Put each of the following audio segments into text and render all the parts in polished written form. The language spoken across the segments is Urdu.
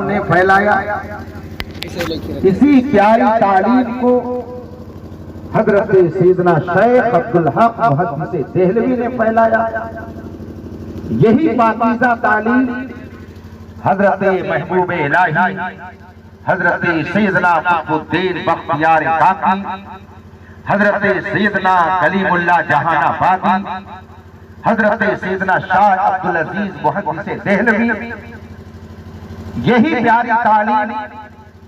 نے پھیلایا اسی پیاری تعلیم کو حضرت سیدنا شیخ عبدالحق محدث دہلوی نے پھیلایا. یہی پاکیزہ تعلیم حضرت محبوب الہی حضرت سیدنا قطب الدین بختیار کاکی، حضرت سیدنا کلیم اللہ جہان آبادی، حضرت سیدنا شاہ عبدالعزیز محدث دہلوی، یہی پیاری تعلیم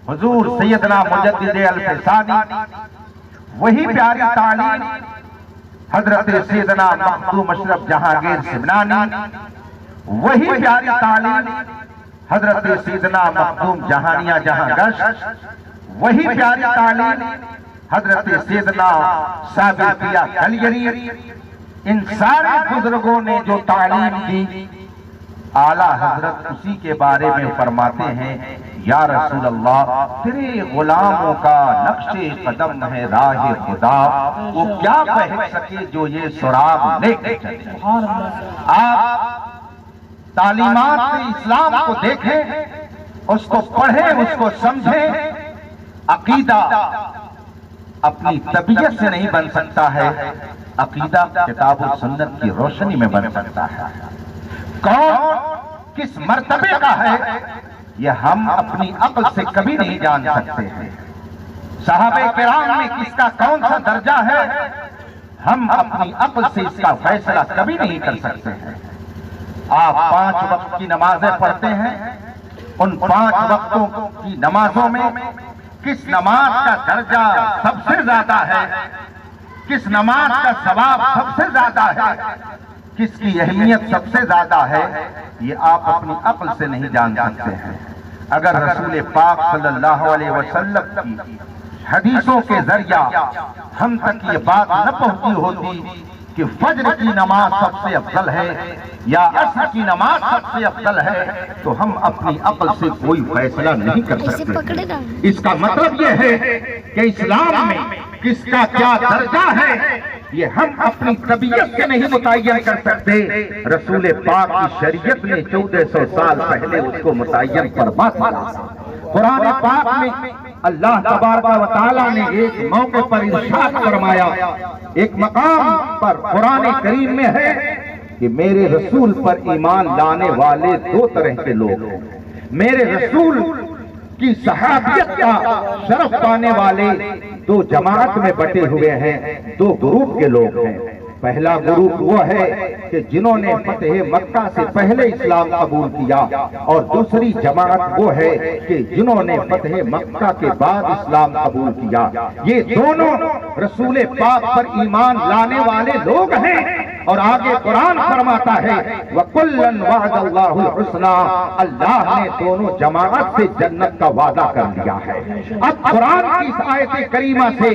حضور سیدنا مجدد الفسانی، وہی پیاری تعلیم حضرت سیدنا مخدوم اشرف جہانگیر سمنانی، وہی پیاری تعلیم حضرت سیدنا مخدوم جہانیہ جہاں گشت، وہی پیاری تعلیم حضرت سیدنا صابر پیا کلیری. ان سارے بزرگوں نے جو تعلیم دی، اعلیٰ حضرت اسی کے بارے میں فرماتے ہیں، یا رسول اللہ تیرے غلاموں کا نقش قدم ہے راہ خدا، وہ کیا کہہ سکے جو یہ سراغ لے کے چلے. آپ تعلیمات اسلام کو دیکھیں، اس کو پڑھیں، اس کو سمجھیں. عقیدہ اپنی طبیعت سے نہیں بن سکتا ہے، عقیدہ کتاب و سنت کی روشنی میں بن سکتا ہے. کون کس مرتبے کا ہے یہ ہم اپنی عقل سے کبھی نہیں جان سکتے ہیں. صحابہ کرام میں کس کا کون سا درجہ ہے ہم اپنی عقل سے اس کا فیصلہ کبھی نہیں کر سکتے ہیں. آپ 5 وقت کی نمازیں پڑھتے ہیں، ان 5 وقتوں کی نمازوں میں کس نماز کا درجہ سب سے زیادہ ہے، کس نماز کا ثواب سب سے زیادہ ہے، کس کی اہمیت سب سے زیادہ ہے، یہ آپ اپنی عقل سے نہیں جان سکتے ہیں. اگر رسول پاک صلی اللہ علیہ وسلم کی حدیثوں کے ذریعہ ہم تک یہ بات نہ پہنچی ہوتی کہ فجر کی نماز سب سے افضل ہے یا عصر کی نماز سب سے افضل ہے، تو ہم اپنی عقل سے کوئی فیصلہ نہیں کر سکتے. اس کا مطلب یہ ہے کہ اسلام میں کس کا کیا درجہ ہے یہ ہم اپنی طبیعت سے نہیں متعین کر سکتے. رسول پاک کی شریعت نے 1400 سال پہلے اس کو متعین فرما دیا. قرآن پاک میں اللہ تبارک و تعالیٰ نے ایک موقع پر ارشاد فرمایا، ایک مقام پر قرآن کریم میں ہے کہ میرے رسول پر ایمان لانے والے 2 طرح کے لوگ ہیں. میرے رسول کی صحابیت کا شرف پانے والے 2 جماعت میں بٹے ہوئے ہیں، 2 گروپ کے لوگ ہیں. پہلا گروپ وہ ہے کہ جنہوں نے فتح مکہ سے پہلے اسلام قبول کیا، اور دوسری جماعت وہ ہے کہ جنہوں نے فتح مکہ کے بعد اسلام قبول کیا. یہ دونوں رسول پاک پر ایمان لانے والے لوگ ہیں. اور آگے قرآن فرماتا ہے وَكُلًّا وَعَدَ اللَّهُ الْحُسْنَىٰ، اللہ نے دونوں جماعت سے جنت کا وعدہ کر لیا ہے. اب قرآن کی اس آیت کریمہ سے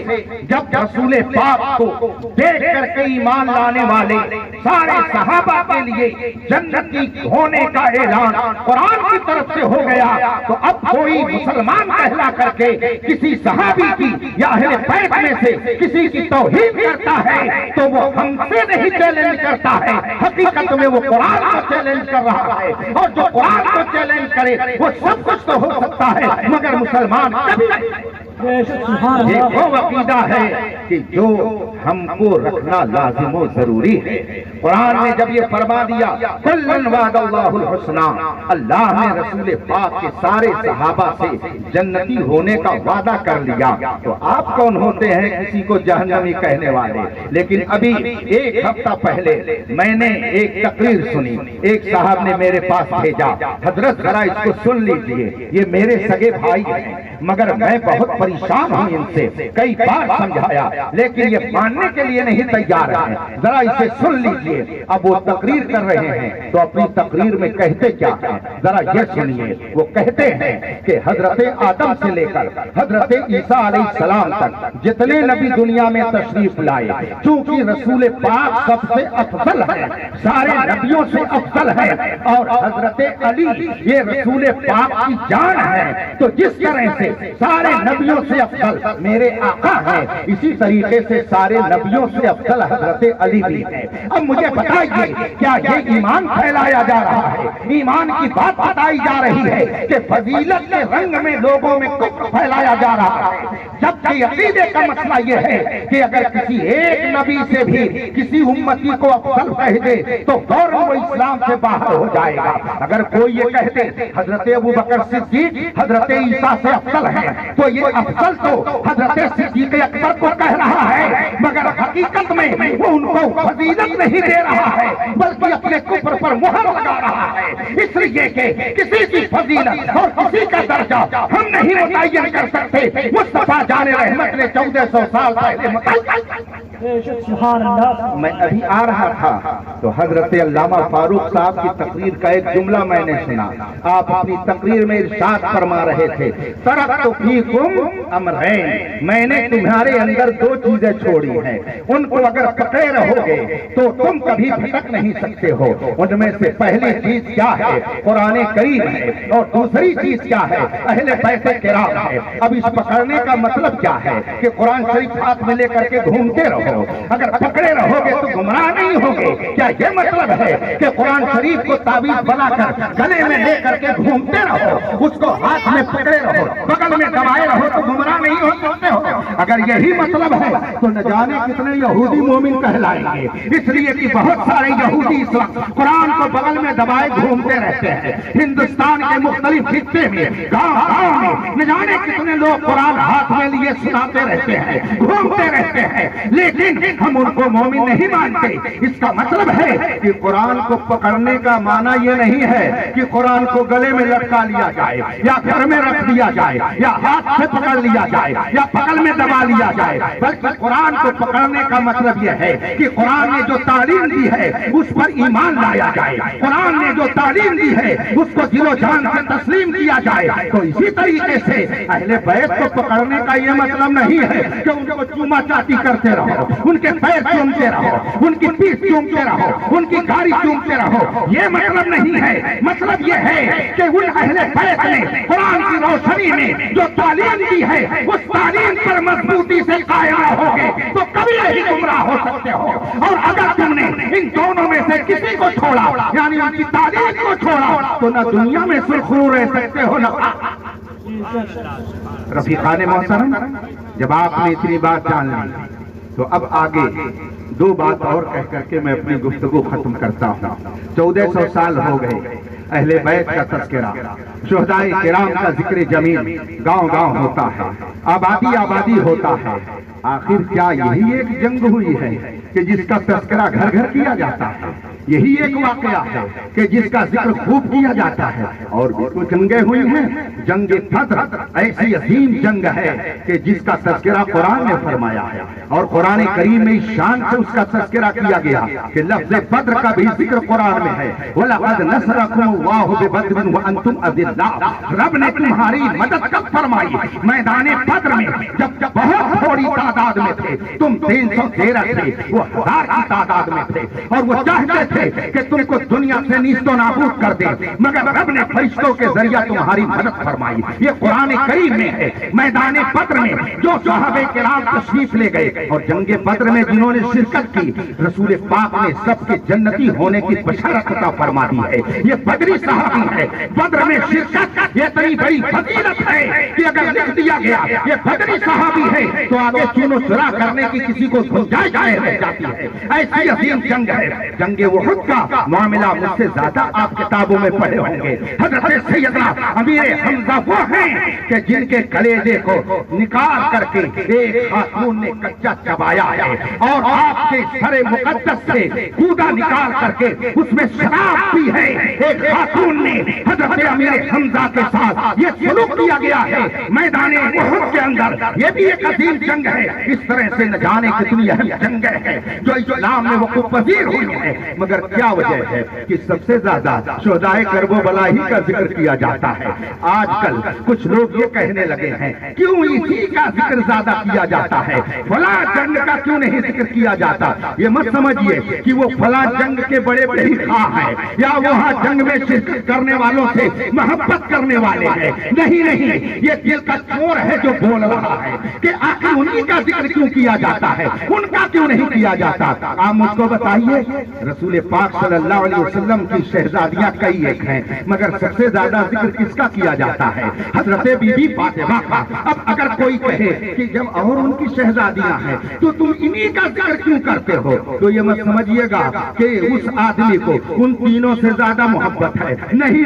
جب رسول پاک کو دیکھ کر کے ایمان لانے والے سارے صحابہ کے لیے جنتی ہونے کا اعلان قرآن کی طرف سے ہو گیا، تو اب کوئی مسلمان کہلا کر کے کسی صحابی کی یا اہل بیت میں سے کسی کی توہین کرتا ہے تو وہ ہم سے نہیں چیلنج کرتا ہے، حقیقت میں وہ قرآن کو چیلنج کر رہا ہے. اور جو قرآن کو چیلنج کرے وہ سب کچھ تو ہو سکتا ہے مگر مسلمان یہ وہ عقیدہ ہے کہ جو ہم کو رکھنا لازم و ضروری ہے. قرآن نے جب یہ فرما دیا کلًا وعد اللہ الحسنیٰ، اللہ نے رسول پاک کے سارے صحابہ سے جنتی ہونے کا وعدہ کر لیا، تو آپ کون ہوتے ہیں کسی کو جہنمی کہنے والے؟ لیکن ابھی 1 ہفتہ پہلے میں نے ایک تقریر سنی، ایک صاحب نے میرے پاس بھیجا، حضرت ذرا اس کو سن لیجئے، یہ میرے سگے بھائی ہیں مگر میں بہت پریشان ہوں ان سے، کئی بار سمجھایا لیکن یہ ماننے کے لیے نہیں تیار ہیں، ذرا اسے سن لیجئے. اب وہ تقریر کر رہے ہیں تو اپنی تقریر میں کہتے کیا ہیں ذرا یہ سنیے. وہ کہتے ہیں کہ حضرت آدم سے لے کر حضرت عیسیٰ علیہ السلام تک جتنے نبی دنیا میں تشریف لائے، چونکہ رسول پاک سب سے افضل ہے، سارے نبیوں سے افضل ہے، اور حضرت علی یہ رسول پاک کی جان ہے، تو جس طرح سے سارے نبیوں نبیوں سے افضل میرے آقا ہیں، اسی طریقے سے سارے نبیوں سے افضل حضرت علی بھی ہیں۔ اب مجھے بتائیے کیا یہ ایمان پھیلایا جا رہا ہے، ایمان کی بات بتائی جا رہی ہے کہ فضیلت کے رنگ میں لوگوں میں کفر پھیلایا جا رہا ہے، جبکہ عقیدے کا مسئلہ یہ ہے کہ اگر کسی ایک نبی سے بھی کسی امتی کو افضل کہہ دے تو فوراً وہ اسلام سے باہر ہو جائے گا۔ اگر کوئی یہ کہہ دے حضرت ابوبکر صدیق حضرت عیسیٰ سے افضل ہے تو یہ افضل تو حضرت صدیق اکبر کو کہہ رہا ہے، مگر حقیقت میں وہ ان کو فضیلت نہیں دے رہا ہے بلکہ اپنے کفر پر مہر لگا رہا ہے، اس لیے کہ کسی کی فضیلت اور کسی کا درجہ ہم نہیں متعین کر سکتے۔ مصطفیٰ جان رحمت نے 1400 سال پہلے میں ابھی آ رہا تھا تو حضرت علامہ فاروق صاحب کی تقریر کا ایک جملہ میں نے سنا۔ آپ اپنی تقریر میں ارشاد فرما رہے تھے، ترکت فیکم امرین، میں نے تمہارے اندر دو چیزیں چھوڑی ہیں، ان کو اگر پکڑے رہو گے تو تم کبھی بھٹک نہیں سکتے ہو۔ ان میں سے پہلی چیز کیا ہے؟ قرآن کریم ہے، اور دوسری چیز کیا ہے؟ اہل بیت کرام ہے۔ اب اس پکڑنے کا مطلب کیا ہے کہ قرآن شریف ہاتھ میں لے کر کے گھومتے رہو، اگر پکڑے رہو گے تو گمراہ نہیں ہوگے؟ کیا یہ مطلب ہے کہ قرآن شریف کو تعویذ بنا کر گلے میں لے کر کے گھومتے رہو، اس کو ہاتھ میں پکڑے رہو، بغل میں دبائے رہو تو گمراہ نہیں ہو سکتے ہو؟ اگر یہی مطلب ہے تو نہ جانے کتنے یہودی مومن کہلائیں گے، اس لیے کہ بہت سارے یہودی اس وقت قرآن کو بغل میں دبائے گھومتے رہتے ہیں۔ ہندوستان کے مختلف خطے میں گاؤں میں نہ جانے کتنے لوگ قرآن ہاتھ میں لیے سناتے رہتے ہیں، گھومتے رہتے ہیں، لیکن ہم ان کو مومن نہیں مانتے۔ اس کا مطلب ہے کہ قرآن کو پکڑنے کا معنی یہ نہیں ہے کہ قرآن کو گلے میں لٹکا لیا جائے یا گھر میں رکھ دیا جائے یا ہاتھ سے پکڑ لیا جائے یا بغل میں دبا لیا جائے، بلکہ قرآن کو پکڑنے کا مطلب یہ ہے کہ قرآن نے جو تعلیم دی ہے اس پر ایمان لایا جائے، قرآن نے جو تعلیم دی ہے اس کو دل و جان سے تسلیم کیا جائے۔ تو اسی طریقے سے اہل بیت کو پکڑنے کا یہ مطلب نہیں ہے کہ ان کو چوما چاٹی کرتے رہو، ان کے پیر چومتے رہو، ان کی پیٹھ چومتے رہو، ان کی گاڑی چومتے رہو، یہ مطلب نہیں ہے۔ مطلب یہ ہے کہ ان اہل بیت نے قرآن کی روشنی میں جو تعلیم دی ہے اس تعلیم پر مضبوطی سے قائم رہو گے تو کبھی نہیں گمراہ ہو سکتے ہو۔ اور اگر تم نے ان دونوں میں سے کسی کو چھوڑا یعنی ان کی تعلیم کو چھوڑا تو نہ دنیا میں سرخرو رہ سکتے ہو نہ۔ رفیقان محترم، جب آپ نے اتنی بات جان لی تو اب آگے دو بات اور کہہ کر کے میں اپنی گفتگو ختم کرتا ہوں۔ 1400 سال ہو گئے، اہل بیت کا تذکرہ، شہدائے کرام کا ذکر جمیل گاؤں گاؤں ہوتا ہے، آبادی آبادی ہوتا ہے۔ آخر کیا یہی ایک جنگ ہوئی ہے کہ جس کا تذکرہ گھر گھر کیا جاتا ہے؟ یہی ایک واقعہ ہے کہ جس کا ذکر خوب کیا جاتا ہے؟ اور بھی کچھ جنگیں ہوئی ہیں۔ جنگ بدر ایسی عظیم جنگ ہے کہ جس کا تذکرہ قرآن نے فرمایا ہے، اور قرآن کریم میں اس شان سے اس کا تذکرہ کیا گیا کہ لفظ بدر کا بھی ذکر قرآن میں ہے۔ وَلَقَدْ نَصَرَكُمُ اللَّهُ بِبَدْرٍ وَأَنْتُمْ أَذِلَّةٌ، رب نے تمہاری مدد کب فرمائی؟ میدان بدر میں، جب بہت تھوڑی تعداد میں تھے، تم 313 تھے، وہ 1000 کی تعداد میں تھے، اور وہ چاہتے تھے کہ تم کو دنیا سے نیست و نابود کر دے، مگر رب نے فرشتوں کے ذریعہ تمہاری مدد فرمائی۔ یہ قرآن کریم میں ہے۔ میدان بدر میں جو صحابہ کرام تشریف لے گئے اور جنگ بدر میں جنہوں نے شرکت کی، رسول پاک نے سب کے جنتی ہونے کی بشارت عطا فرما دی ہے۔ یہ بدری صحابی ہے۔ بدر میں شرکت یہ اتنی بڑی فضیلت ہے کہ اگر لکھ دیا گیا یہ بدری صحابی ہے تو آگے چنو چرا کرنے کی کسی کو گنجائش رہ جاتی ہے۔ ایسی عظیم جنگ ہے۔ جنگ احد کا معاملہ مجھ سے زیادہ آپ کتابوں میں پڑھے ہوں گے۔ حضرت سیدنا امیر حمزہ وہ ہیں کہ جن کے کلیجے کو نکال کر کے ایک خاتون نے کچا چبایا ہے، اور آپ کے سر مقدس سے کودا نکال کر کے اس میں شراب پی ہے۔ ایک خاتون نے حضرت امیر حمزہ کے ساتھ یہ سلوک کیا گیا ہے میدان احد کے اندر۔ یہ بھی ایک عظیم جنگ ہے۔ اس طرح سے نہ جانے کتنی اہم جنگیں ہیں جو اسلام میں وقوع پذیر ہوئی ہیں، مگر کیا وجہ ہے کہ سب سے زیادہ شہدائے کرب و بلا ہی کا ذکر کیا جاتا ہے۔ آج کل کچھ لوگ یہ کہنے لگے ہیں کیوں اسی کا ذکر زیادہ کیا جاتا ہے، فلاں جنگ کا کیوں نہیں ذکر کیا جاتا؟ یہ مت سمجھیے کہ وہ فلاں جنگ کے بڑے بڑی خواہ ہیں یا وہاں جنگ میں شرکت کرنے والوں سے محبت کرنے والے ہیں، نہیں نہیں، یہ دل کا چور ہے جو بول رہا ہے کہ آخر انہی کا ذکر کیوں کیا جاتا ہے, ان کا کیوں نہیں کیا جاتا. آپ مجھ کو بتائیے, رسول پاک صلی اللہ علیہ وسلم کی شہزادیاں کئی ایک ہیں, مگر سب سے زیادہ ذکر کس کا کیا جاتا ہے؟ حضرت بی بی فاطمہ کا. اب اگر کوئی کہے کہ جب اور ان کی شہزادیاں ہیں تو تم انہی کا ذکر کیوں کرتے ہو, تو یہ مت سمجھیے گا کہ اس آدمی کو ان تینوں سے زیادہ محبت ہے. نہیں,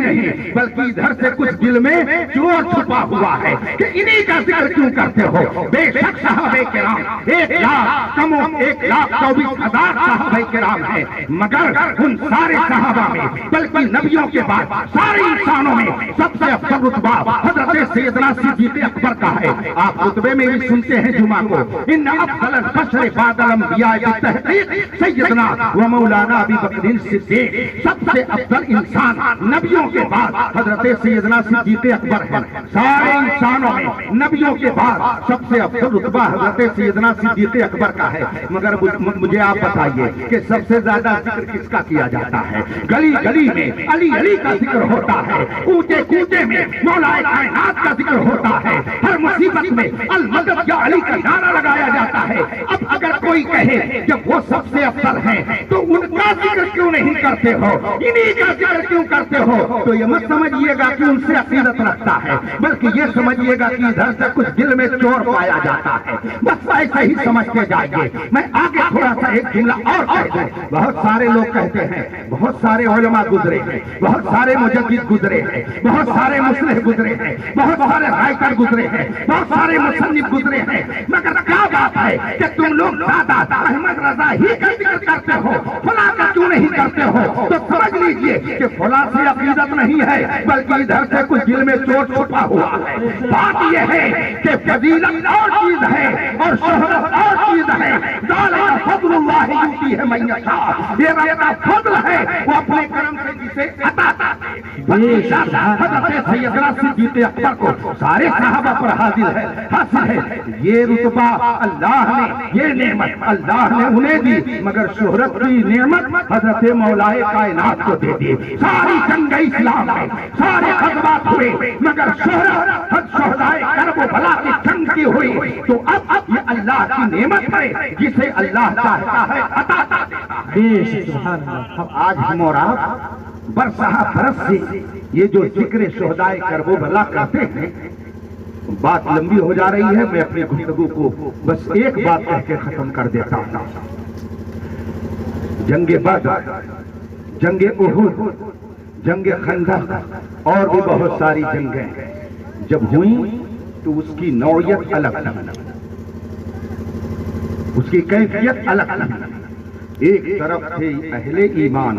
بلکہ ادھر سے کچھ دل میں چور چھپا ہوا ہے کہ انہی کا ذکر کیوں کرتے ہو. بے شک صحابہ کرام 1,24,000 صحابہ کرام ہیں, مگر ان سارے صحابہ میں بلکہ نبیوں کے بعد سارے انسانوں میں سب سے افضل رتبہ حضرت سیدنا صدیق اکبر کا ہے. آپ خطبے میں بھی سنتے ہیں جمعہ کو, ان افضل البشر بعد الانبیاء بالتحقیق سیدنا و مولانا ابی بکر صدیق. سب سے افضل انسان نبیوں کے بعد حضرت سیدنا صدیق اکبر ہے. سارے انسانوں میں نبیوں کے بعد سب سے افضل رتبہ حضرت سیدنا صدیق اکبر کا ہے. مگر مجھے آپ بتائیے کہ سب سے زیادہ ذکر کس کا کیا جاتا ہے؟ گلی گلی میں علی کا ذکر ہوتا ہے, کوچے کوچے میں مولا کائنات کا ذکر ہوتا ہے, ہر مصیبت میں المدد یا علی کا نعرہ لگایا جاتا ہے. اب اگر کوئی کہے جب وہ سب سے افضل ہیں تو ان کا ذکر کیوں نہیں کرتے ہو, انہی کا ذکر کیوں کرتے ہو, تو یہ مت سمجھیے گا کہ ان سے عقیدت رکھتا ہے, بلکہ یہ سمجھیے گا کہ ادھر سے کچھ دل میں چور پایا جاتا ہے. بس ایسا ہی سمجھتے جائیے. میں آگے تھوڑا سا ایک جملہ اور کہہ دوں. بہت سارے لوگ کہتے ہیں, بہت سارے علماء گزرے ہیں, بہت سارے مجدد گزرے ہیں, بہت سارے مصلح گزرے ہیں, بہت سارے رائٹر گزرے ہیں, بہت سارے مصنف گزرے ہیں, مگر کیا بات ہے کہ تم لوگ دادا احمد رضا ہی کا ذکر کرتے ہو, فلاں کا کیوں نہیں کرتے ہو؟ تو سمجھ لیجئے کہ فلاں سے عقیدت نہیں ہے, بلکہ ادھر سے کچھ دل میں چور چھپا ہوا ہے. بات یہ ہے کہ فضیلت اور چیز ہے اور شہرت اور چیز ہے. ذالک فضل اللہ یؤتی ہے من یشاء, یہ رب کا فضل ہے, وہ اپنے کرم سے جسے عطا کرتا ہے. حضرت سیدنا صدیق اکبر کو سارے صحابہ پر حاصل ہے. یہ رتبہ اللہ نے, یہ نعمت اللہ نے انہیں دی, مگر شہرت کی نعمت حضرت مولا کائنات کو دے دی. ساری جنگ اسلام میں سارے غزوات ہوئے, مگر شہرت شہدائے کرب و بلا کی جنگ کی ہوئی. تو اب یہ اللہ کی نعمت ہے جسے اللہ چاہتا ہے عطا کرتا ہے. آج ہم اور آپ برسہ برس سے یہ جو ذکر شہدائے کرب و بلا کرتے ہیں, بات لمبی ہو جا رہی ہے. میں اپنی گفتگو کو بس ایک بات کہہ کے ختم کر دیتا ہوں. جنگ بدر, جنگ احد, جنگ خندق اور بھی بہت ساری جنگیں جب ہوئیں تو اس کی نوعیت الگ تھی, اس کی کیفیت الگ تھی. ایک طرف تھے اہل ایمان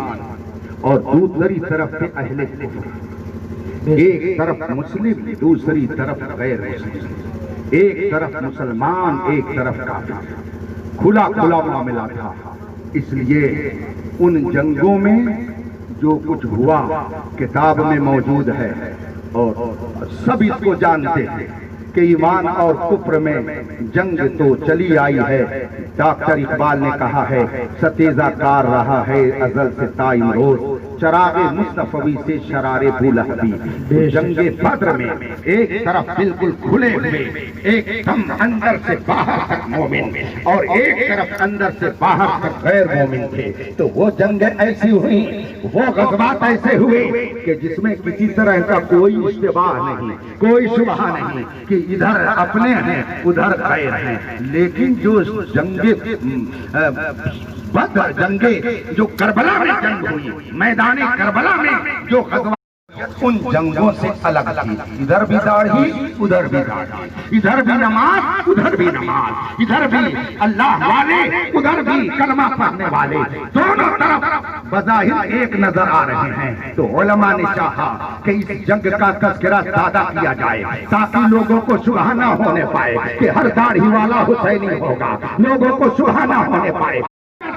اور دوسری طرف تھے اہل کفر. ایک طرف مسلم, دوسری طرف غیر مسلم. ایک طرف مسلمان, ایک طرف کافر. کھلا معاملہ تھا. اس لیے ان جنگوں میں جو کچھ ہوا کتاب میں موجود ہے اور سب اس کو جانتے ہیں کہ ایمان اور کفر میں جنگ تو چلی آئی ہے. ڈاکٹر اقبال نے کہا ہے, ستیزہ کار رہا ہے ازل سے تا امروز, چراغ مصطفی سے شرار بولہبی. جنگ بدر میں ایک طرف بالکل کھلے ہوئے, ایک دم اندر سے باہر تک مومن اور ایک طرف اندر سے باہر تک غیر مومن تھے. تو وہ جنگیں ایسی ہوئی, وہ غزوات ایسے ہوئے کہ جس میں کسی طرح کا کوئی اشتباہ نہیں, کوئی شبہ نہیں کہ ادھر اپنے ہیں ادھر غیر ہیں. لیکن جو جنگ بدر, جنگیں جو کربلا میں جنگ ہوئی, میدان کربلا میں جو غزوات, ان جنگوں سے الگ تھی. ادھر بھی داڑھی ادھر بھی داڑھی, ادھر بھی نماز ادھر بھی نماز, ادھر بھی اللہ والے ادھر بھی کلمہ پڑھنے والے, دونوں طرف بظاہر ایک نظر آ رہے ہیں. تو علماء نے چاہا کہ اس جنگ کا تذکرہ زیادہ کیا جائے تاکہ لوگوں کو شبہ نہ ہونے پائے کہ ہر داڑھی والا حسینی ہوگا, لوگوں کو شبہ نہ ہونے پائے.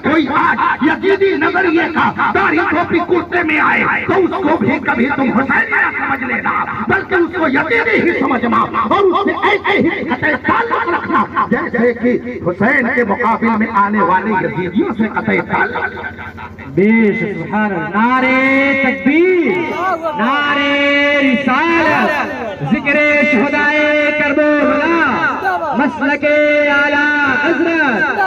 کوئی آج یزیدی نظریے کا داڑھی ٹوپی کرتے میں آئے تو اس کو بھی کبھی تم حسینیہ سمجھ لینا, بلکہ اس کو یزیدی ہی سمجھنا اور اس سے ایسے ہی قطعی تعلق رکھنا جیسے کہ حسین کے مقابل میں آنے والے یزیدیوں سے قطعی تعلق. بیش سبحان اللہ. نعرہ تکبیر, نعرہ رسالت, ذکر شہدائے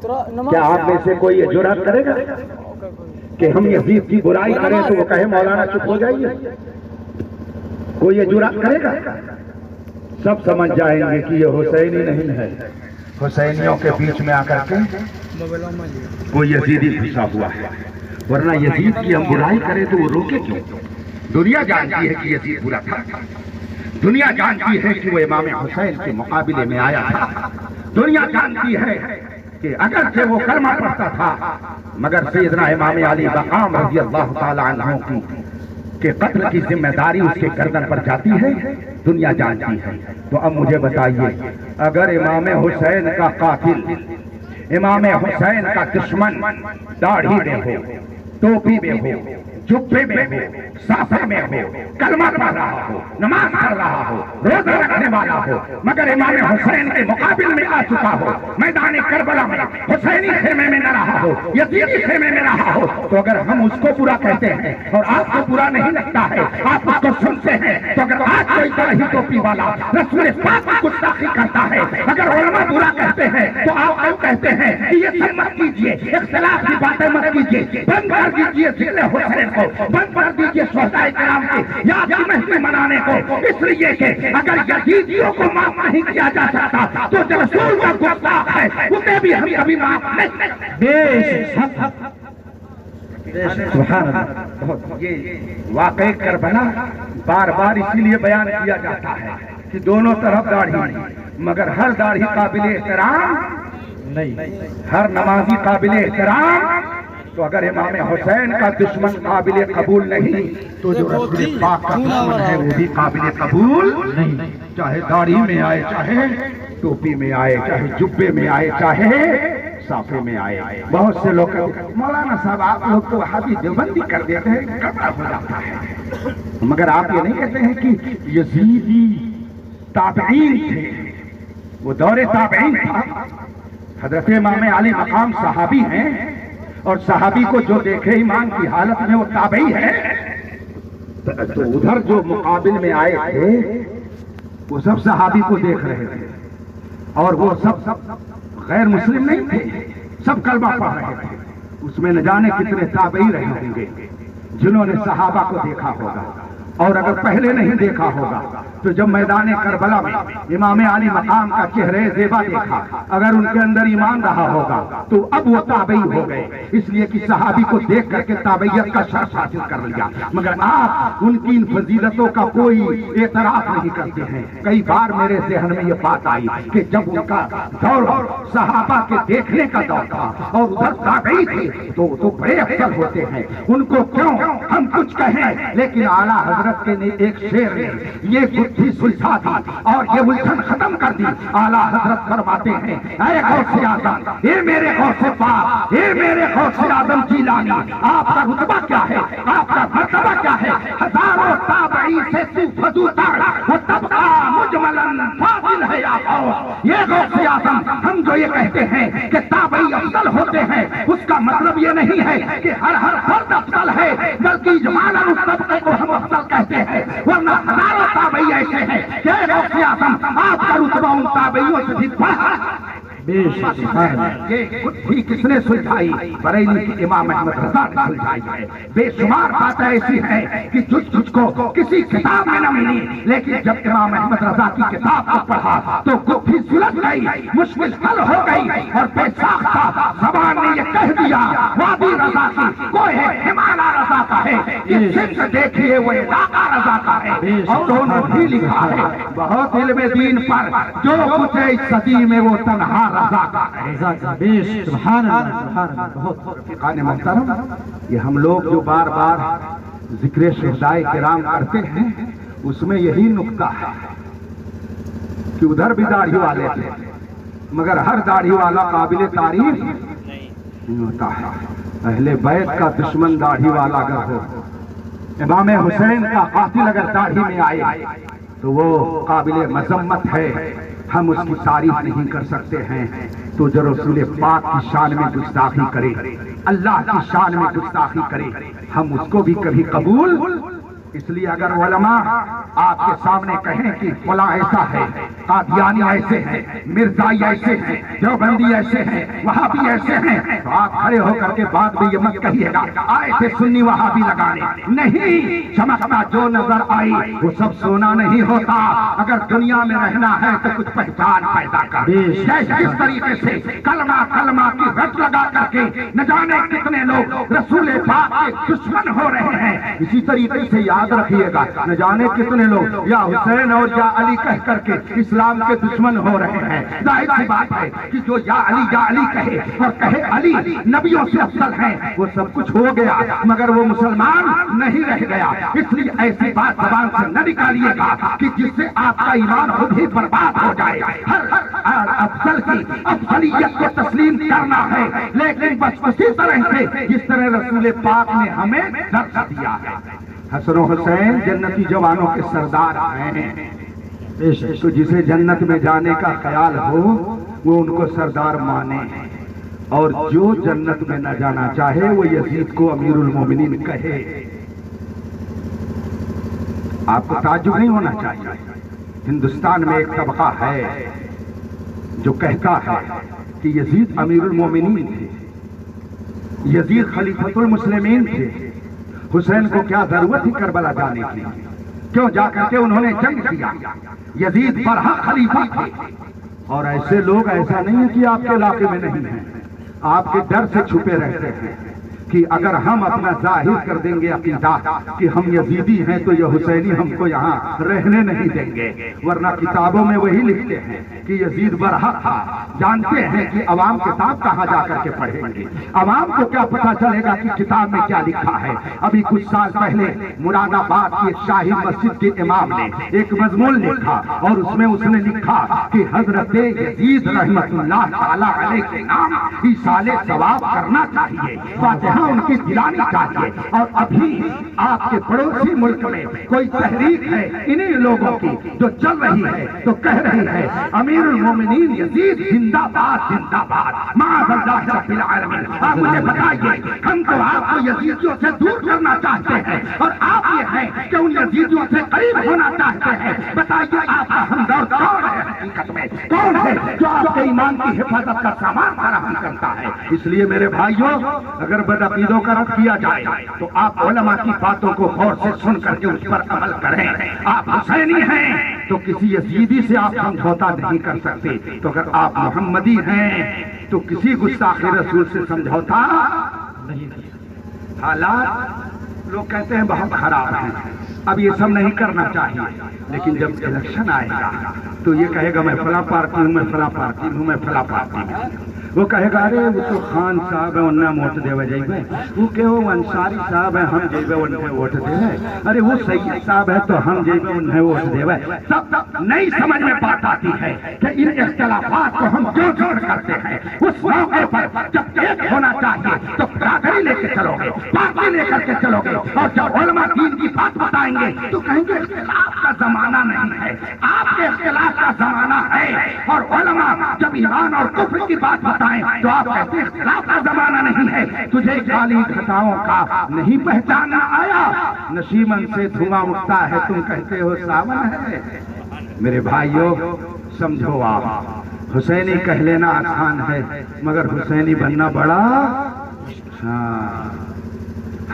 کیا آپ میں سے کوئی یہ جرات کرے گا کہ ہم یزید کی برائی کریں تو وہ کہے مولانا چپ ہو جائیے؟ کوئی یہ جرات کرے گا؟ سب سمجھ جائیں گے کہ یہ حسینی نہیں ہے، حسینیوں کے بیچ میں آ کر کے کوئی یزیدی گھسا ہوا ہے، ورنہ یزید کی ہم برائی کریں تو وہ روکے کیوں؟ دنیا جانتی ہے کہ یزید برا تھا، دنیا جانتی ہے کہ وہ امام حسین کے مقابلے میں آیا تھا، دنیا جانتی ہے کہ اگرچہ وہ کلمہ پڑھتا تھا مگر سیدنا امام علی مقام رضی اللہ تعالی عنہ کے قتل کی ذمہ داری اس کے گردن پر جاتی ہے، دنیا جانتی ہے۔ تو اب مجھے بتائیے، اگر امام حسین کا قاتل، امام حسین کا دشمن داڑھی میں ہو، ٹوپی میں ہو، جبے میں ہو، صافے میں ہو، کلمہ پڑھ رہا ہو، نماز پڑھ رہا ہو، روزہ رکھنے والا ہو، مگر امام حسین کے مقابل میں آ چکا ہو، میدان کربلا میں حسینی خیمے میں نہ رہا ہو، یزیدی خیمے میں رہا ہو، تو اگر ہم اس کو برا کہتے ہیں اور آپ کو برا نہیں لگتا ہے، آپ اس کو سنتے ہیں، تو اگر آج کوئی داڑھی ٹوپی والا رسول پاک کی گستاخی کرتا ہے، اگر علماء برا کہتے ہیں تو آپ کیوں کہتے ہیں کہ یہ سب مت کیجیے، اختلاف کی باتیں مت کیجیے، بند کر دیجیے ذکر حسین کو، بند کر دیجیے شہدائے کرام کی یاد کی محفل منانے کو، اس لیے کہ اگر یزیدیوں کو معاف نہیں کیا جا سکتا تو جو رسول کا گستاخ ہے اسے بھی ہم کبھی معاف نہیں کریں۔ سبحان اللہ۔ یہ واقعہ کربلا بار بار اسی لیے بیان کیا جاتا ہے کہ دونوں طرف داڑھی، مگر ہر داڑھی قابل احترام نہیں، ہر نمازی قابل احترام، تو اگر امام حسین کا دشمن قابل قبول نہیں تو جو رسول پاک کا دشمن ہے وہ بھی قابل قبول نہیں، چاہے داڑھی میں آئے، چاہے ٹوپی میں آئے، چاہے جبے میں آئے، چاہے صافے میں آئے۔ بہت سے لوگ کہتے ہیں مولانا صاحب آپ لوگ تو وہابی دیوبندی کر دیتے ہیں، گڑبڑ ہو جاتا ہے، مگر آپ یہ نہیں کہتے ہیں کہ یزیدی تابعین تھے، وہ دور تابعین تھا، حضرت امام علی مقام صحابی ہیں، اور صحابی کو جو دیکھے ایمان کی حالت میں وہ تابعی ہے، تو ادھر جو مقابل میں آئے تھے وہ سب صحابی کو دیکھ رہے تھے، اور وہ سب غیر مسلم نہیں تھے، سب کلمہ پڑھ رہے تھے، اس میں نہ جانے کتنے تابعی رہے ہوں گے جنہوں نے صحابہ کو دیکھا ہوگا، اور اگر پہلے نہیں دیکھا ہوگا تو جب میدان کربلا میں امام علی مقام کا چہرے زیبا دیکھا، اگر ان کے اندر ایمان رہا ہوگا تو اب وہ تابعی ہو گئے، اس لیے کہ صحابی کو دیکھ کر کے تابعیت کا شرف حاصل کر لیا، مگر آپ ان کی ان فضیلتوں کا کوئی اعتراف نہیں کرتے ہیں۔ کئی بار میرے ذہن میں یہ بات آئی کہ جب ان کا دور صحابہ کے دیکھنے کا دور تھا اور ادھر تابعی تھے تو بڑے افضل ہوتے ہیں، ان کو کیوں ہم کچھ کہیں، لیکن اعلیٰ حضرت کے نے ایک شعر نے یہ گتھی سلجھا دی اور یہ الجھن ختم کر دی۔ اعلیٰ حضرت فرماتے ہیں، اے غوث اعظم، اے میرے غوث پاک، اے میرے غوث اعظم جیلانی، آپ کا رتبہ کیا ہے، آپ کا مرتبہ کیا ہے؟ ہزاروں تابعی سے تو فضوتر وہ طبقہ مجملاً فاضل ہے یا غوث۔ یہ غوث اعظم ہم جو یہ کہتے ہیں کہ تابعی افضل ہوتے ہیں، اس کا مطلب یہ نہیں ہے کہ ہر فرد افضل ہے، بلکہ اجمالاً اس طبقے کو ہم افضل کہتے ہیں، ورنہ ہزاروں تابعی ایسے ہیں کہ غوث اعظم آپ کا رتبہ ان تابعیوں سے بھی بڑھا۔ یہ گتھی کس نے سلجھائی؟ بریلی کی امام احمد رضا نے سلجھائی ہے۔ بے شمار باتیں ایسی ہیں کہ تجھ کو کسی کتاب میں نہ ملی، لیکن جب امام احمد رضا کی کتاب کو پڑھا تو گتھی سلجھ گئی، مشکل حل ہو گئی، اور بے ساختہ زبان نے یہ کہہ دیا وادی رضا کی کوئی ہمالا رضا کا ہے، یہ صرف دیکھیے وہ علاقہ رضا کا ہے، اور دونوں بھی لکھا ہے بہت علم دین پر جو کچھ ہے اس صدی میں وہ تنہا رضا کا ہے۔ سبحان اللہ، سبحان اللہ۔ بہت فقان محترم، یہ ہم لوگ جو بار بار ذکر شہدائے کرام کرتے ہیں اس میں یہی نکتہ ہے کہ ادھر بھی داڑھی والے تھے، مگر ہر داڑھی والا قابل تعریف نہیں ہوتا ہے۔ اہل بیت کا دشمن داڑھی والا اگر ہو، امام حسین کا قاتل اگر داڑھی میں آئے تو وہ قابل مذمت ہے، ہم اس کی تعریف نہیں کر سکتے ہیں۔ تو جو رسول پاک کی شان میں گستاخی کرے، اللہ کی شان میں گستاخی کرے، ہم اس کو بھی کبھی قبول اس لیے اگر علماء آپ کے سامنے کہیں کہ فلاں ایسا ہے، قادیانی ایسے ہیں، مرزائی ایسے ہیں، دیوبندی ایسے ہیں، وہابی ایسے ہیں، تو آپ کھڑے ہو کر کے بعد میں یہ مت کہیے گا آئے تھے سنی وہابی لگانے. نہیں، چمکتا جو نظر آئی وہ سب سونا نہیں ہوتا. اگر دنیا میں رہنا ہے تو کچھ پہچان پیدا کر. جس طریقے سے کلمہ کی رٹ لگا کر کے نہ جانے کتنے لوگ رسول پاک کے دشمن ہو رہے ہیں، اسی طریقے سے یاد رکھیے گا نہ جانے کتنے لوگ یا حسین اور یا علی کہہ کر کے اسلام کے دشمن ہو رہے ہیں. ظاہر سی بات ہے کہ جو یا علی کہے اور کہے علی نبیوں سے افضل ہیں، وہ سب کچھ ہو گیا مگر وہ مسلمان نہیں رہ گیا. اس لیے ایسی بات زبان سے نہ نکالیے گا کہ جس سے آپ کا ایمان خود ہی برباد ہو جائے. ہر افضل کی افضلیت کو تسلیم کرنا ہے، لیکن بس اسی طرح سے جس طرح رسول پاک نے ہمیں درس دیا ہے. حسن و حسین جنتی جوانوں کے سردار ہیں، تو جسے جنت میں جانے کا خیال ہو وہ ان کو سردار مانے، اور جو جنت میں نہ جانا چاہے وہ یزید کو امیر المومنین کہے. آپ کو تعجب نہیں ہونا چاہیے. ہندوستان میں ایک طبقہ ہے جو کہتا ہے کہ یزید امیر المومنین تھے، یزید خلیفۃ المسلمین تھے، حسین کو کیا ضرورت تھی کربلا جانے کی؟ کیوں جا کر کے انہوں نے جنگ کیا؟ یزید برحق خلیفہ تھے. اور ایسے لوگ ایسا نہیں ہے کہ آپ کے علاقے میں نہیں ہیں، آپ کے ڈر سے چھپے رہتے ہیں کہ اگر ہم اپنا ظاہر کر دیں گے عقیدہ کہ ہم یزیدی ہیں تو یہ حسینی ہم کو یہاں رہنے نہیں دیں گے. ورنہ کتابوں میں وہی لکھتے ہیں کہ یزید برحق تھا. جانتے ہیں کہ عوام کتاب کہاں جا کر کے پڑھیں گے؟ عوام کو کیا پتا چلے گا کہ کتاب میں کیا لکھا ہے؟ ابھی کچھ سال پہلے مراد آباد کی شاہی مسجد کے امام نے ایک مضمون لکھا اور اس میں اس نے لکھا کہ حضرت یزید رحمت اللہ تعالی علیہ کے نام ایصال ثواب کرنا چاہیے، فاتحہ ان کی دلانی چاہیے. اور ابھی آپ کے پڑوسی ملک میں کوئی تحریک ہے انہی لوگوں کی جو چل رہی ہے تو کہہ رہی ہے امیر المومنین یزید زندہ باد زندہ باد معاذ اللہ رب العالمین. آپ مجھے بتائیے، ہم تو آپ کو یزیدیوں سے دور کرنا چاہتے ہیں اور آپ یہ ہیں کہ ان یزیدیوں سے قریب ہونا چاہتے ہیں. بتائیے آپ کا ہمدرد کون ہے؟ حقیقت میں کون ہے جو آپ کے ایمان کی حفاظت کا سامان فراہم کرتا ہے؟ اس لیے میرے بھائیوں، اگر بدعقیدوں کا رد کیا جائے تو آپ علماء کی باتوں کو غور سے سن کر کے اس پر عمل کریں. آپ حسینی ہیں تو کسی یزیدی سے آپ سمجھوتا نہیں کر سکتے، تو اگر آپ محمدی ہیں تو کسی گستاخ رسول سے سمجھوتا نہیں. حالات لوگ کہتے ہیں بہت خراب ہیں، اب یہ سب نہیں کرنا چاہیے، لیکن جب الیکشن آئے گا تو یہ کہے گا میں فلاں پارٹی ہوں، میں فلاں پارٹی ہوں، میں فلاں پارٹی ہوں. وہ کہے گا ارے وہ تو خان صاحب ہے انہیں ووٹ دے جائے، وہ کہ وہ انصاری صاحب ہے ہم جائے انہیں ووٹ دے، ارے وہ سید صاحب ہے تو ہم جائے انہیں ووٹ دے. تب نئی سمجھ میں بات آتی ہے کہ ان اختلافات کو ہم کیوں جوڑ کرتے ہیں. اس موقع پر جب ایک ہونا چاہیے تو برادری لے کے چلو گے، پارٹی لے کر کے چلو گے، اور جب علماء دین کی بات بتائیں گے تو کہیں گے اختلاف کا زمانہ نہیں ہے. آپ کے اختلاف کا زمانہ ہے، اور علماء جب ایمان اور کفر کی بات بتائیں تو آپ کہتے ہیں اختلاف کا زمانہ نہیں ہے. تجھے کالی گھٹاؤں کا نہیں پہچانا آیا، نشیمن سے دھواں اٹھتا ہے تم کہتے ہو ساون ہے. میرے بھائیوں سمجھو، آپ حسینی کہہ لینا آسان ہے مگر حسینی بننا بڑا.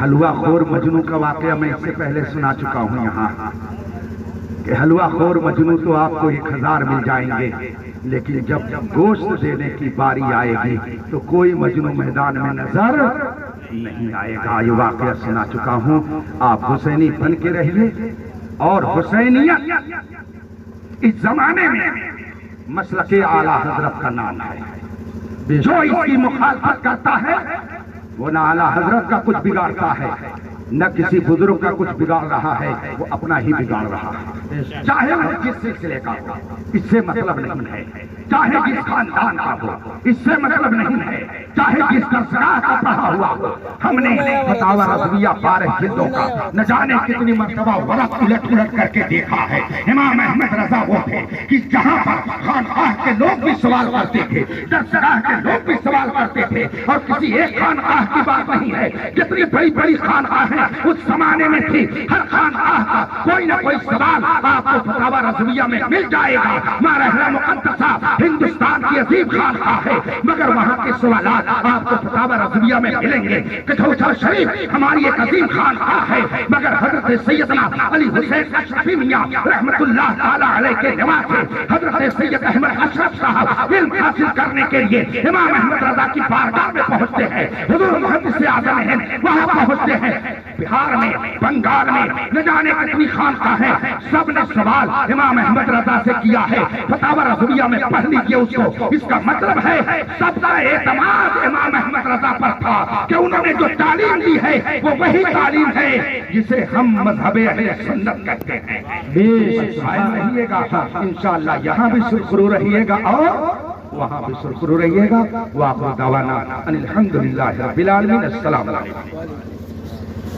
حلوہ خور مجنو کا واقعہ میں اس سے پہلے سنا چکا ہوں یہاں کہ حلوہ خور مجنو تو آپ کو 1000 مل جائیں گے، لیکن جب گوشت دینے کی باری آئے گی تو کوئی مجنو میدان میں نظر نہیں آئے گا. یہ واقعہ سنا چکا ہوں. آپ حسینی بن کے رہیے، اور حسینیت اس زمانے میں مسلک اعلیٰ حضرت کا نام ہے. جو اس کی مخالفت کرتا ہے وہ نہ اعلیٰ حضرت کا کچھ بگاڑتا ہے نہ کسی بزرگ کا کچھ بگاڑ رہا ہے، وہ اپنا ہی بگاڑ رہا ہے، چاہے وہ جس سلسلے کا ہو. اس سے مطلب نہیں ہے. چاہے جس خاندان کا ہو، اس سے مطلب نہیں ہے، چاہے جس درسگاہ کا پڑھا ہوا ہو۔ ہم نے فتاوی رضویہ 12 جلدوں کا نہ جانے کتنی مرتبہ ورق الٹ الٹ کر کے دیکھا ہے۔ امام احمد رضا وہ تھے کہ جہاں پر خانقاہ کے لوگ بھی سوال کرتے تھے، درسگاہ کے لوگ بھی سوال کرتے تھے، اور کسی ایک خانقاہ کی بات نہیں ہے، جتنی بڑی بڑی خانقاہیں اس زمانے میں تھی، ہر خانقاہ کا کوئی نہ کوئی سوال آپ کو فتاوی رضویہ میں مل جائے گا۔ مرحلہ مقدسہ ہندوستان کی عظیم خانقاہ ہے، مگر وہاں کے سوالات آپ کو فتاوی رضویہ میں ملیں گے۔ کٹھوچھا شریف ہماری ایک عظیم خانقاہ ہے، مگر حضرت سیدنا علی حسین اشرفی میاں رحمت اللہ تعالی علیہ کے نواز سے حضرت سید احمد اشرف صاحب علم حاصل کرنے کے لیے امام احمد رضا کی بارگاہ میں پہنچتے ہیں۔ حضور محدث اعظم ہیں وہاں پہنچتے ہیں۔ بہار میں، بنگال میں نہ جانے کتنی خانقاہیں، سب نے سوال امام احمد رضا سے کیا ہے۔ فتاوی رضویہ میں پڑھ لیجیے اس کو۔ اس کا مطلب ہے سب کا اعتماد امام احمد رضا پر تھا کہ انہوں نے جو تعلیم دی ہے وہ وہی تعلیم ہے جسے ہم مذہب اہل سنت کہتے ہیں۔ قائم رہیے گا انشاءاللہ، یہاں بھی سرخرو رہیے گا اور وہاں بھی سرخرو رہیے گا۔ وآخر دعوانا ان الحمدللہ رب العالمین۔ السلام علیکم۔